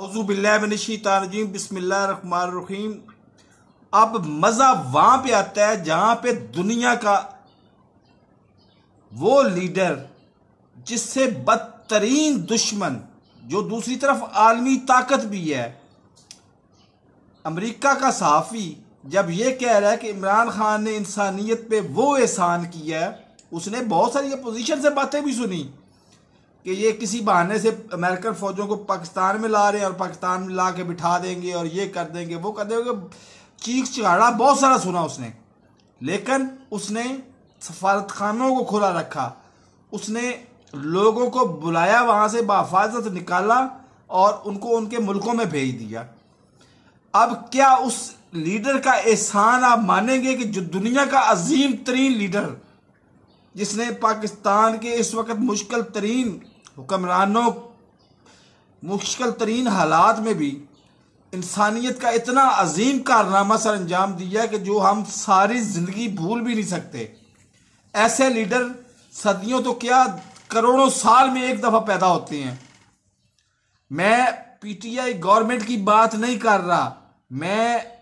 औज़ुबिल्लाहिमिनश्शैतानिर्रजीम बिस्मिल्लाहिर्रहमानिर्रहीम। अब मज़ा वहाँ पे आता है जहाँ पे दुनिया का वो लीडर जिससे बदतरीन दुश्मन, जो दूसरी तरफ आलमी ताकत भी है, अमेरिका का सहाफ़ी जब ये कह रहा है कि इमरान खान ने इंसानियत पे वो एहसान किया है, उसने बहुत सारी अपोजिशन से बातें भी सुनी कि ये किसी बहाने से अमेरिकन फौजों को पाकिस्तान में ला रहे हैं और पाकिस्तान में ला के बिठा देंगे और ये कर देंगे वो कर देंगे। चीख चिहाड़ा बहुत सारा सुना उसने, लेकिन उसने सफारत खानों को खुला रखा, उसने लोगों को बुलाया, वहाँ से बाहिफाजत निकाला और उनको उनके मुल्कों में भेज दिया। अब क्या उस लीडर का एहसान आप मानेंगे कि जो दुनिया का अजीम तरीन लीडर, जिसने पाकिस्तान के इस वक्त मुश्किल तरीन हुक्मरानों, मुश्किल तरीन हालात में भी इंसानियत का इतना अजीम कारनामा सर अंजाम दिया कि जो हम सारी जिंदगी भूल भी नहीं सकते, ऐसे लीडर सदियों तो क्या करोड़ों साल में एक दफा पैदा होते हैं। मैं पीटीआई गवर्नमेंट की बात नहीं कर रहा, मैं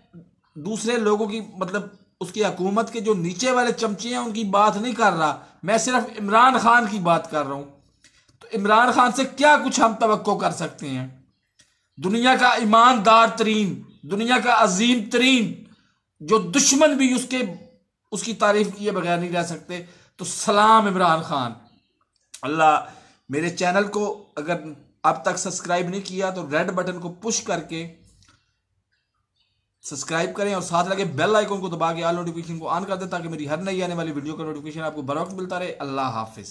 दूसरे लोगों की, मतलब उसकी हुकूमत के जो नीचे वाले चमचे हैं उनकी बात नहीं कर रहा, मैं सिर्फ इमरान खान की बात कर रहा हूं। तो इमरान खान से क्या कुछ हम तवक्को कर सकते हैं? दुनिया का ईमानदार तरीन, दुनिया का अजीम तरीन, जो दुश्मन भी उसकी तारीफ किए बगैर नहीं रह सकते। तो सलाम इमरान खान। अल्लाह, मेरे चैनल को अगर अब तक सब्सक्राइब नहीं किया तो रेड बटन को पुश करके सब्सक्राइब करें और साथ लगे बेल आइकन को दबा के ऑल नोटिफिकेशन को ऑन कर दें ताकि मेरी हर नई आने वाली वीडियो का नोटिफिकेशन आपको बर वक्त मिलता रहे। अल्लाह हाफिज।